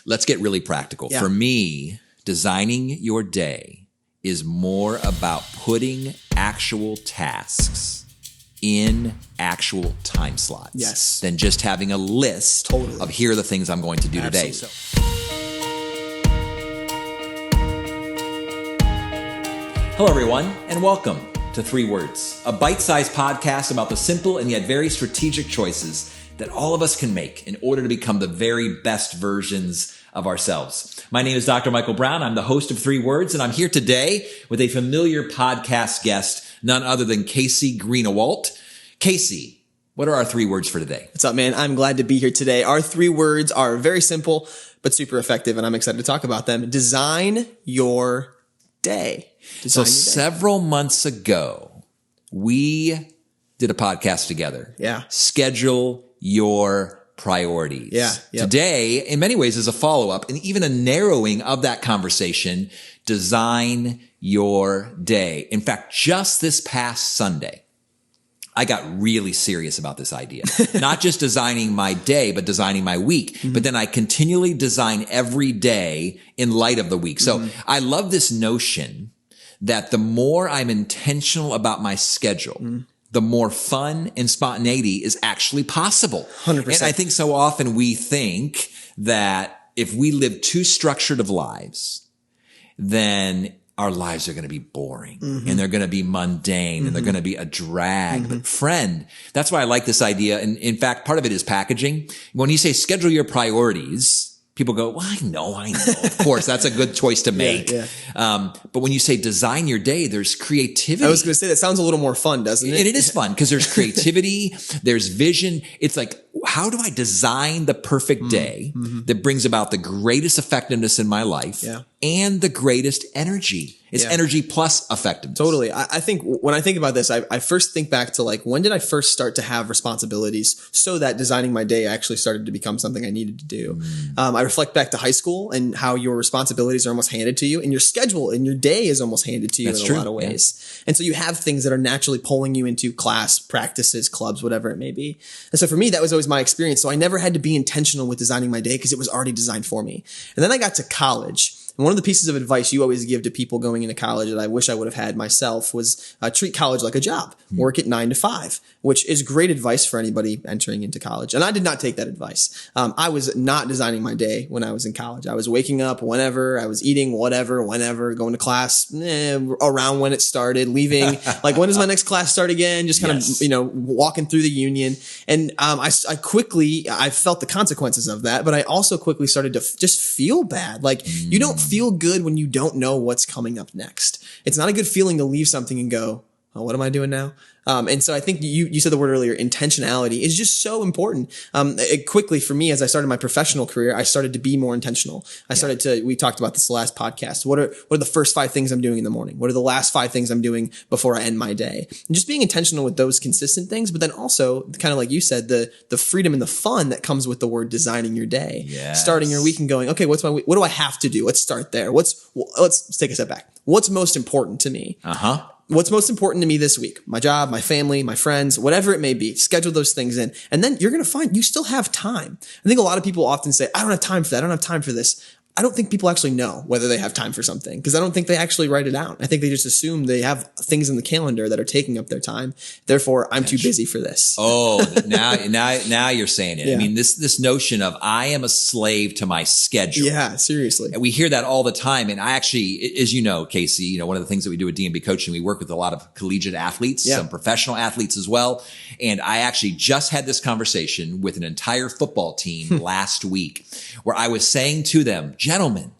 Let's get really practical. Yeah. For me, designing your day is more about putting actual tasks in actual time slots. Yes. Than just having a list of here are the things I'm going to do today. Absolutely. Hello, everyone, and welcome to 3 Words, a bite-sized podcast about the simple and yet very strategic choices that all of us can make in order to become the very best versions of ourselves. My name is Dr. Michael Brown. I'm the host of 3 Words, and I'm here today with a familiar podcast guest, none other than Casey Greenawalt. Casey, what are our 3 words for today? What's up, man? I'm glad to be here today. Our 3 words are very simple, but super effective, and I'm excited to talk about them. Design your day. Several months ago, we did a podcast together. Yeah. Schedule your priorities. Yeah. Yep. Today, in many ways, is a follow-up and even a narrowing of that conversation. Design your day. In fact, just this past Sunday, I got really serious about this idea. Not just designing my day, but designing my week. Mm-hmm. But then I continually design every day in light of the week. So I love this notion that the more I'm intentional about my schedule, the more fun and spontaneity is actually possible. 100%. And I think so often we think that if we live too structured of lives, then our lives are going to be boring and they're going to be mundane and they're going to be a drag. But friend, that's why I like this idea. And in fact, part of it is packaging. When you say schedule your priorities, people go, well, I know. Of course, that's a good choice to make. Yeah. But when you say design your day, there's creativity. I was going to say that sounds a little more fun, doesn't it? And it is fun because there's creativity, there's vision. It's like, how do I design the perfect day that brings about the greatest effectiveness in my life and the greatest energy? It's energy plus effectiveness. Totally. I think when I think about this, I first think back to like, when did I first start to have responsibilities so that designing my day actually started to become something I needed to do? I reflect back to high school and how your responsibilities are almost handed to you and your schedule and your day is almost handed to you in a lot of ways. Yeah. And so you have things that are naturally pulling you into class, practices, clubs, whatever it may be. And so for me, that was always my experience. So I never had to be intentional with designing my day because it was already designed for me. And then I got to college. And one of the pieces of advice you always give to people going into college that I wish I would have had myself was treat college like a job. Work at 9 to 5, which is great advice for anybody entering into college. And I did not take that advice. I was not designing my day when I was in college. I was waking up whenever, I was eating whatever, whenever, going to class around when it started, leaving, like when does my next class start again? Just kind of, walking through the union. And I felt the consequences of that, but I also quickly started to just feel bad. Like you don't feel good when you don't know what's coming up next. It's not a good feeling to leave something and go, oh, what am I doing now? And so I think you said the word earlier, intentionality is just so important. Quickly for me, as I started my professional career, I started to be more intentional. We talked about this last podcast. What are the first 5 things I'm doing in the morning? What are the last 5 things I'm doing before I end my day? And just being intentional with those consistent things, but then also kind of like you said, the freedom and the fun that comes with the word designing your day, starting your week and going, okay, what do I have to do? Let's start there. Let's take a step back. What's most important to me? What's most important to me this week? My job, my family, my friends, whatever it may be. Schedule those things in. And then you're going to find you still have time. I think a lot of people often say, I don't have time for that. I don't have time for this. I don't think people actually know whether they have time for something because I don't think they actually write it out. I think they just assume they have things in the calendar that are taking up their time. Therefore, I'm too busy for this. Oh, now you're saying it. Yeah. I mean, this notion of I am a slave to my schedule. Yeah, seriously. And we hear that all the time. And I actually, as you know, Casey, one of the things that we do at DMB Coaching, we work with a lot of collegiate athletes, some professional athletes as well. And I actually just had this conversation with an entire football team last week where I was saying to them, gentlemen,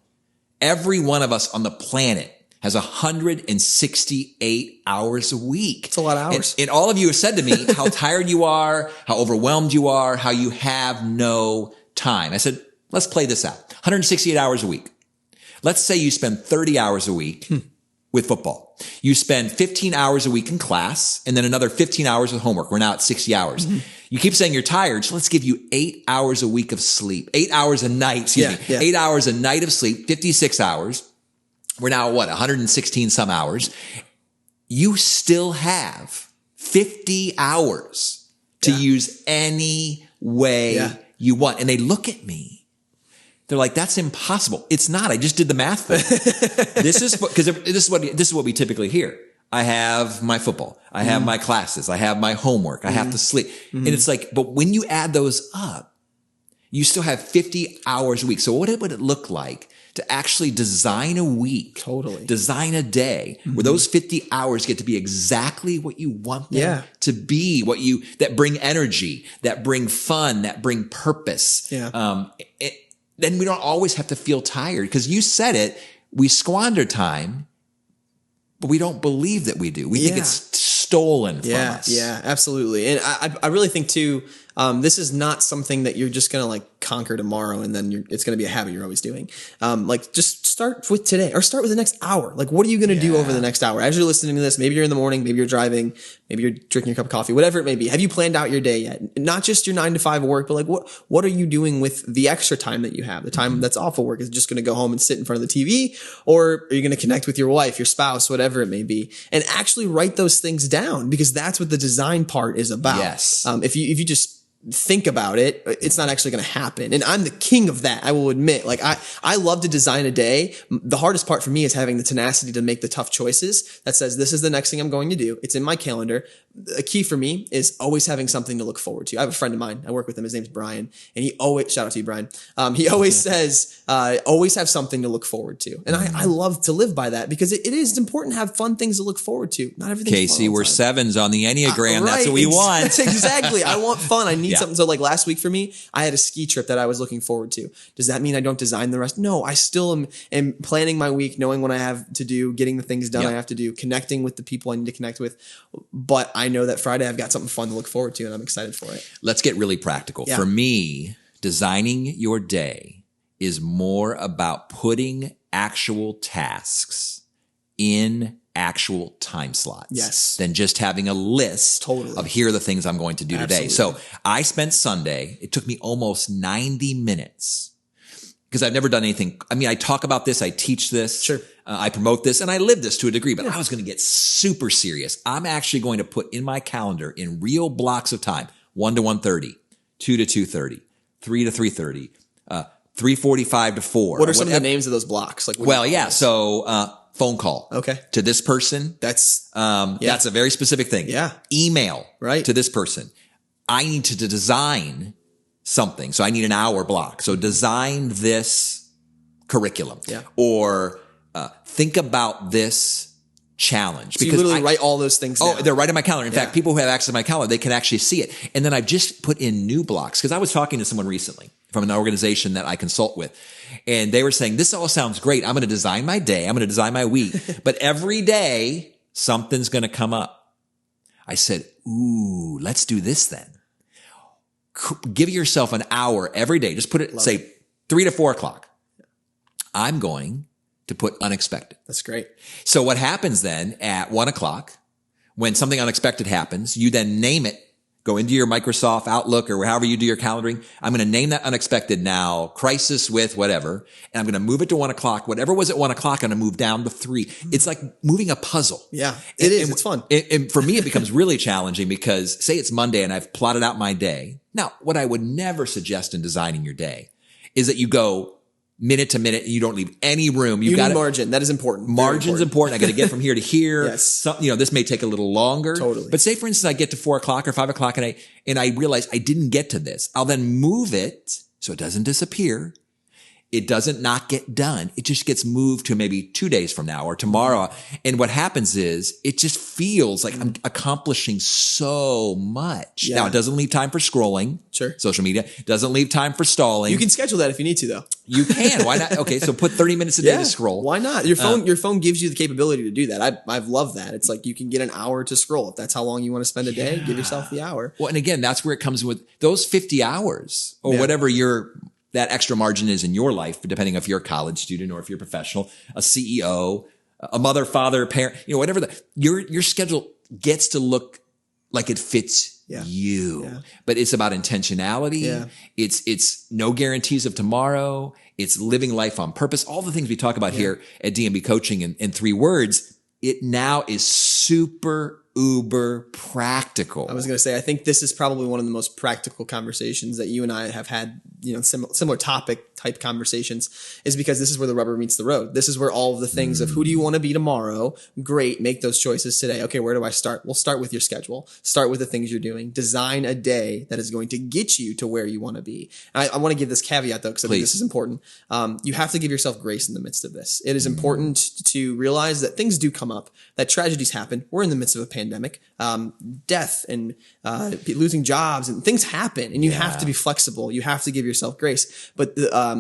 every one of us on the planet has 168 hours a week. It's a lot of hours. And all of you have said to me how tired you are, how overwhelmed you are, how you have no time. I said, let's play this out. 168 hours a week. Let's say you spend 30 hours a week with football. You spend 15 hours a week in class and then another 15 hours with homework. We're now at 60 hours. You keep saying you're tired, so let's give you 8 hours a week of sleep. 8 hours a night, 8 hours a night of sleep, 56 hours. We're now at 116 some hours. You still have 50 hours to use any way you want. And they look at me They're like, that's impossible. It's not. I just did the math for you. This is what we typically hear. I have my football. I have my classes. I have my homework. I have to sleep. And it's like, but when you add those up, you still have 50 hours a week. So what would it look like to actually design a week, Totally. design a day where those 50 hours get to be exactly what you want them to be, that bring energy, that bring fun, that bring purpose. Yeah. Then we don't always have to feel tired, because you said it, we squander time, but we don't believe that we do. We think it's stolen from us. Yeah, absolutely. And I really think too, this is not something that you're just going to like conquer tomorrow and then it's going to be a habit you're always doing. Like just start with today, or start with the next hour. Like, what are you going to do over the next hour? As you're listening to this, maybe you're in the morning, maybe you're driving, maybe you're drinking your cup of coffee, whatever it may be. Have you planned out your day yet? Not just your 9 to 5 work, but like what are you doing with the extra time that you have? The time that's off of work. Is it just going to go home and sit in front of the TV, or are you going to connect with your wife, your spouse, whatever it may be, and actually write those things down? Because that's what the design part is about. Yes. If you just think about it, it's not actually going to happen. And I'm the king of that. I will admit, like I love to design a day. The hardest part for me is having the tenacity to make the tough choices that says, this is the next thing I'm going to do. It's in my calendar. A key for me is always having something to look forward to. I have a friend of mine. I work with him. His name's Brian, and he always, shout out to you, Brian. He always says, always have something to look forward to. And I love to live by that, because it is important to have fun things to look forward to. Not everything. Casey, we're 7s on the Enneagram. That's what we want. Exactly. I want fun. I need something. So like last week for me, I had a ski trip that I was looking forward to. Does that mean I don't design the rest? No, I still am planning my week, knowing what I have to do, getting the things done I have to do, connecting with the people I need to connect with. But I know that Friday I've got something fun to look forward to, and I'm excited for it. Let's get really practical. Yeah. For me, designing your day is more about putting actual tasks in actual time slots than just having a list of here are the things I'm going to do today. So I spent Sunday, it took me almost 90 minutes, because I've never done anything. I mean, I talk about this, I teach this, I promote this, and I live this to a degree, but I was going to get super serious. I'm actually going to put in my calendar in real blocks of time, 1 to 1:30, 2 to 2:30, 3 to 3:30, 3:45 to 4. What are some of the names of those blocks? Like, so phone call to this person. That's a very specific thing. Email to this person. I need to design something. So I need an hour block. So design this curriculum or think about this challenge. So you literally write all those things down. Oh, they're right in my calendar. In fact, people who have access to my calendar, they can actually see it. And then I've just put in new blocks, because I was talking to someone recently from an organization that I consult with, and they were saying, this all sounds great. I'm going to design my day. I'm going to design my week, but every day something's going to come up. I said, ooh, let's do this then. Give yourself an hour every day. Just put it, say 3 to 4 o'clock. I'm going to put unexpected. That's great. So what happens then at 1 o'clock, when something unexpected happens, you then name it. Go into your Microsoft Outlook or however you do your calendaring. I'm going to name that unexpected now, crisis with whatever. And I'm going to move it to 1 o'clock. Whatever was at 1 o'clock, I'm going to move down to 3. It's like moving a puzzle. Yeah, it is. It's fun. And for me, it becomes really challenging, because say it's Monday and I've plotted out my day. Now, what I would never suggest in designing your day is that you go minute to minute and you don't leave any room. You need margin. That is important. Margin's important. I got to get from here to here. Yes. This may take a little longer. Totally. But say, for instance, I get to 4 o'clock or 5 o'clock and I realize I didn't get to this. I'll then move it so it doesn't disappear. It doesn't not get done. It just gets moved to maybe 2 days from now or tomorrow. And what happens is it just feels like I'm accomplishing so much. Yeah. Now, it doesn't leave time for scrolling. Social media. It doesn't leave time for stalling. You can schedule that if you need to, though. You can. Why not? Okay. So put 30 minutes a day to scroll. Why not? Your phone gives you the capability to do that. I've loved that. It's like you can get an hour to scroll. If that's how long you want to spend a day, give yourself the hour. Well, and again, that's where it comes with those 50 hours or whatever that extra margin is in your life, depending if you're a college student or if you're a professional, a CEO, a mother, father, parent, whatever your schedule gets to look like it fits you. But it's about intentionality. It's no guarantees of tomorrow. It's living life on purpose. All the things we talk about here at DMB Coaching in 3 words, it now is super uber practical. I was going to say, I think this is probably one of the most practical conversations that you and I have had, similar topic type conversations, is because this is where the rubber meets the road. This is where all of the things of who do you want to be tomorrow? Great. Make those choices today. Okay, where do I start? We'll start with your schedule. Start with the things you're doing. Design a day that is going to get you to where you want to be. I want to give this caveat though, because I think this is important. You have to give yourself grace in the midst of this. It is important to realize that things do come up, that tragedies happen. We're in the midst of a pandemic, death and losing jobs and things happen, and you have to be flexible. You have to give yourself grace. But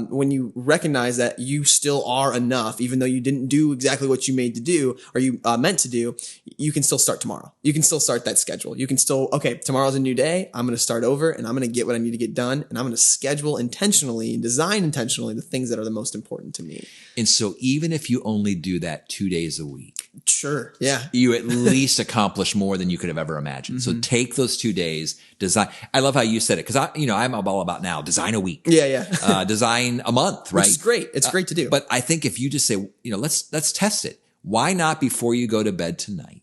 when you recognize that you still are enough, even though you didn't do exactly what you made to do or you meant to do, you can still start tomorrow. You can still start that schedule. You can still, okay, tomorrow's a new day. I'm going to start over and I'm going to get what I need to get done. And I'm going to schedule intentionally and design intentionally the things that are the most important to me. And so even if you only do that 2 days a week, sure. Yeah. you at least accomplish more than you could have ever imagined. So take those 2 days, design. I love how you said it, because I'm all about now design a week. Yeah. Design a month, right? Which is great. It's great to do. But I think if you just say, let's test it. Why not before you go to bed tonight,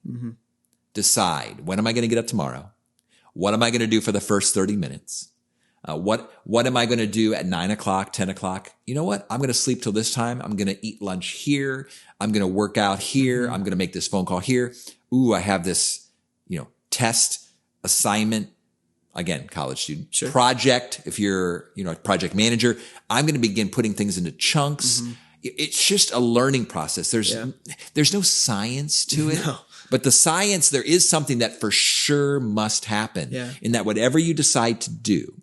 decide, when am I going to get up tomorrow? What am I going to do for the first 30 minutes? What am I going to do at 9 o'clock, 10 o'clock? You know what? I'm going to sleep till this time. I'm going to eat lunch here. I'm going to work out here. I'm going to make this phone call here. Ooh, I have this, test assignment. Again, college student project. If you're, a project manager, I'm going to begin putting things into chunks. It's just a learning process. There's no science to it. No. But the science, there is something that for sure must happen. In that whatever you decide to do,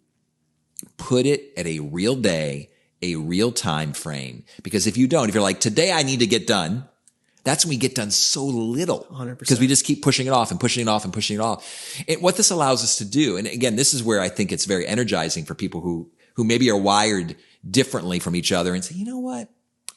put it at a real day, a real time frame. Because if you don't, if you're like, today I need to get done, that's when we get done so little. 100%. Because we just keep pushing it off and pushing it off and pushing it off. And what this allows us to do, and again, this is where I think it's very energizing for people who maybe are wired differently from each other and say, you know what?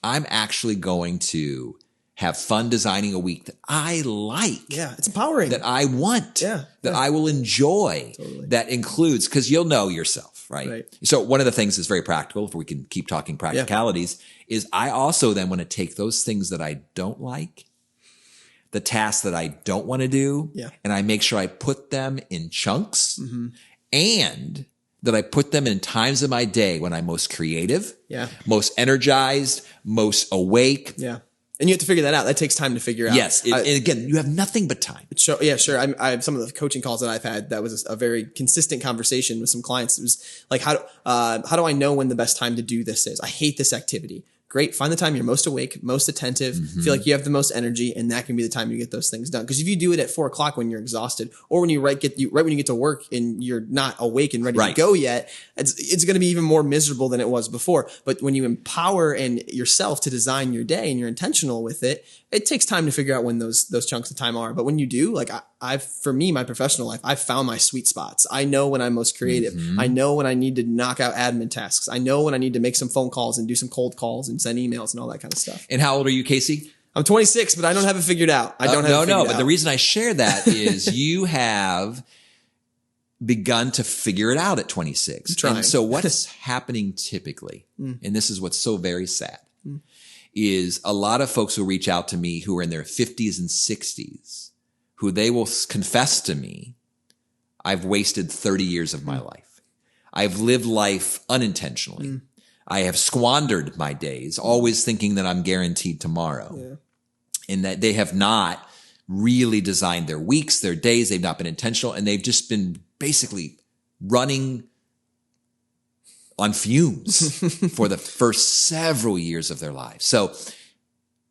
I'm actually going to have fun designing a week that I like. Yeah, it's empowering. That I want. That I will enjoy. Totally. That includes, because you'll know yourself, right? So one of the things that's very practical, if we can keep talking practicalities, is I also then want to take those things that I don't like, the tasks that I don't want to do, and I make sure I put them in chunks and that I put them in times of my day when I'm most creative, most energized, most awake. And you have to figure that out. That takes time to figure out. Yes. And again, you have nothing but time. Sure. I have some of the coaching calls that I've had. That was a very consistent conversation with some clients. It was like, how do I know when the best time to do this is? I hate this activity. Great. Find the time you're most awake, most attentive, feel like you have the most energy, and that can be the time you get those things done. Because if you do it at 4 o'clock when you're exhausted, or when right when you get to work and you're not awake and ready to go yet, it's going to be even more miserable than it was before. But when you empower yourself to design your day and you're intentional with it, it takes time to figure out when those chunks of time are. But when you do, like for me, my professional life, I've found my sweet spots. I know when I'm most creative. I know when I need to knock out admin tasks. I know when I need to make some phone calls and do some cold calls and send emails and all that kind of stuff. And how old are you, Casey? I'm 26, but I don't have it figured out. I don't have it figured out. But the reason I share that is you have begun to figure it out at 26. And so what's happening typically, and this is what's so very sad, is a lot of folks who reach out to me who are in their 50s and 60s, who they will confess to me, I've wasted 30 years of my life. I've lived life unintentionally. I have squandered my days, always thinking that I'm guaranteed tomorrow, and that they have not really designed their weeks, their days. They've not been intentional, and they've just been basically running on fumes for the first several years of their lives. So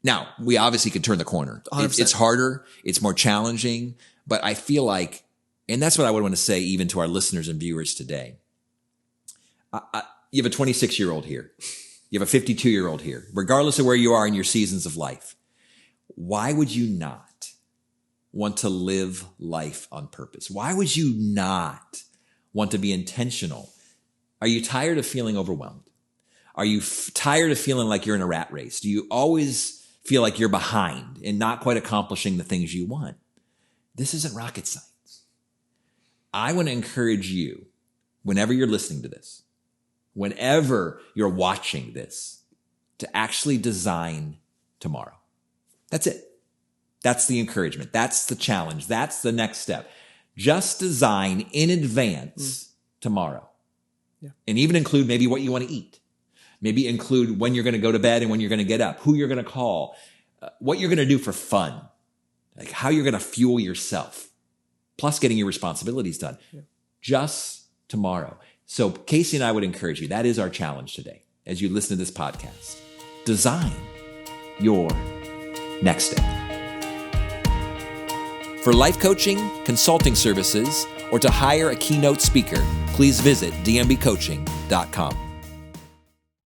now we obviously can turn the corner. It's harder. It's more challenging, but I feel like, and that's what I would want to say even to our listeners and viewers today. You have a 26-year-old here. You have a 52-year-old here. Regardless of where you are in your seasons of life, why would you not want to live life on purpose? Why would you not want to be intentional? Are you tired of feeling overwhelmed? Are you tired of feeling like you're in a rat race? Do you always feel like you're behind and not quite accomplishing the things you want? This isn't rocket science. I want to encourage you, whenever you're listening to this, whenever you're watching this, to actually design tomorrow. That's it. That's the encouragement. That's the challenge. That's the next step. Just design in advance tomorrow. And even include maybe what you want to eat. Maybe include when you're going to go to bed and when you're going to get up, who you're going to call, what you're going to do for fun, like how you're going to fuel yourself, plus getting your responsibilities done. Yeah. Just tomorrow. So Casey and I would encourage you. That is our challenge today. As you listen to this podcast, design your next day. For life coaching, consulting services, or to hire a keynote speaker, please visit dmbcoaching.com.